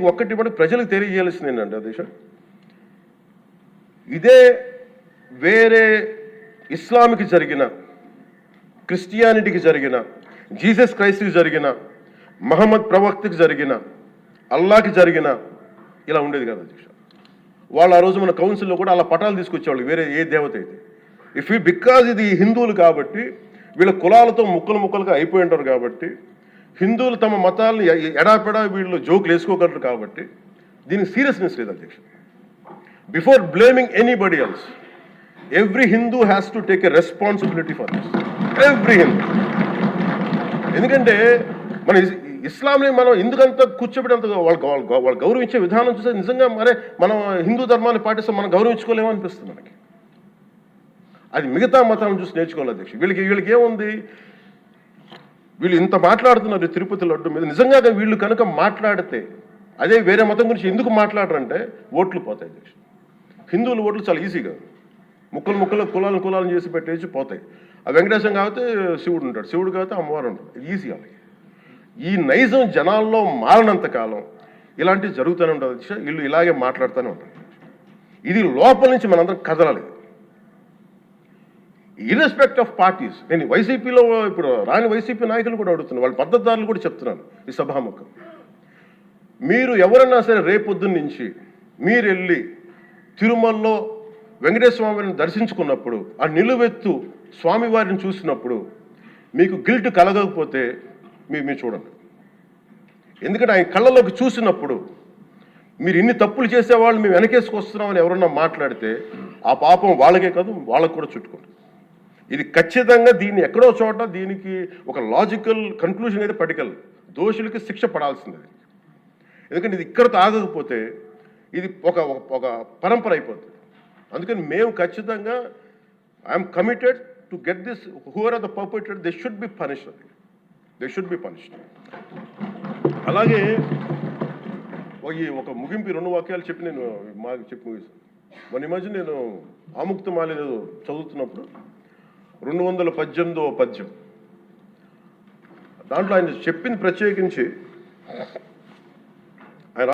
ఒక్కటి కూడా ప్రజలకు తెలియజేయాల్సింది ఏంటంటే అధ్యక్ష, ఇదే వేరే ఇస్లాంకి జరిగిన, క్రిస్టియానిటీకి జరిగిన, జీసస్ క్రైస్ట్కి జరిగిన, మహమ్మద్ ప్రవక్తకి జరిగిన, అల్లాకి జరిగిన ఇలా ఉండేది కదా అధ్యక్ష. వాళ్ళు ఆ రోజు మన కౌన్సిల్లో కూడా అలా పటాలు తీసుకొచ్చేవాళ్ళు వేరే ఏ దేవత అయితే. బికాజ్ ఇది హిందువులు కాబట్టి, వీళ్ళ కులాలతో ముక్కలు ముక్కలుగా అయిపోయి ఉంటారు కాబట్టి, హిందువులు తమ మతాలను ఎడాపెడా వీళ్ళు జోకులు వేసుకోగలరు కాబట్టి దీనికి సీరియస్నెస్ లేదు అధ్యక్ష. Before blaming anybody else, every Hindu has to take a responsibility for this, every Hindu. ఎందుకంటే మన ఇస్లాంని మనం ఎందుకంత కూర్చోబెట్టేంత వాళ్ళు గౌరవించే విధానం చూస్తే నిజంగా మరే మనం హిందూ ధర్మాన్ని పాటిస్తే మనం గౌరవించుకోలేమో అనిపిస్తుంది మనకి. అది మిగతా మతాలను చూసి నేర్చుకోవాలి అధ్యక్ష. వీళ్ళకి ఏముంది, వీళ్ళు ఇంత మాట్లాడుతున్నారు తిరుపతి లడ్డు మీద. నిజంగా వీళ్ళు కనుక మాట్లాడితే, అదే వేరే మతం గురించి ఎందుకు మాట్లాడరంటే ఓట్లు పోతాయి అధ్యక్ష. హిందువుల ఓట్లు చాలా ఈజీగా ముక్కలు కులాలను చేసి పెట్టేసి పోతాయి. ఆ వెంకటేశ్వరం కాబట్టి శివుడు ఉంటాడు, శివుడు కాబట్టి అమ్మవారు ఉంటాడు. ఈజీ వాళ్ళకి. ఈ నైజం జనాల్లో మారినంత కాలం ఇలాంటివి జరుగుతూనే ఉంటుంది అధ్యక్ష. వీళ్ళు ఇలాగే మాట్లాడుతూనే ఉంటారు. ఇది లోపల నుంచి మనందరం కదలాలి. ఇర్రెస్పెక్ట్ ఆఫ్ పార్టీస్. నేను వైసీపీలో ఇప్పుడు రాని వైసీపీ నాయకులు కూడా అడుగుతున్నాను, వాళ్ళ పద్ధతిదారులు కూడా చెప్తున్నాను ఈ సభాముఖం. మీరు ఎవరన్నా సరే రేపొద్దున్న నుంచి మీరు వెళ్ళి తిరుమలలో వెంకటేశ్వర స్వామిని దర్శించుకున్నప్పుడు, ఆ నిలువెత్తు స్వామివారిని చూసినప్పుడు మీకు గిల్ట్ కలగకపోతే మీరు చూడండి. ఎందుకంటే ఆయన కళ్ళలోకి చూసినప్పుడు మీరు ఇన్ని తప్పులు చేసేవాళ్ళు మేము వెనకేసుకొస్తున్నామని ఎవరన్నా మాట్లాడితే ఆ పాపం వాళ్ళకే కాదు, వాళ్ళకు కూడా చుట్టుకుంటుంది. ఇది ఖచ్చితంగా దీన్ని ఎక్కడో చోట దీనికి ఒక లాజికల్ కన్క్లూజన్ అయితే పట్టుకెళ్ళదు. దోషులకి శిక్ష పడాల్సింది. ఎందుకంటే ఇది ఇక్కడతో ఆగకపోతే ఇది ఒక పరంపర అయిపోతుంది. అందుకని మేము ఖచ్చితంగా I'm committed to get this. Whoever are the perpetrator, they should be punished. They should be punished. అలాగే ఒక ముగింపు 2 వాక్యాలు చెప్పి నేను చెప్పి ముగిస్తాను. మొన్న మధ్య నేను ఆముక్తమాలి చదువుతున్నప్పుడు 218వ పద్యం, దాంట్లో ఆయన చెప్పింది ప్రత్యేకించి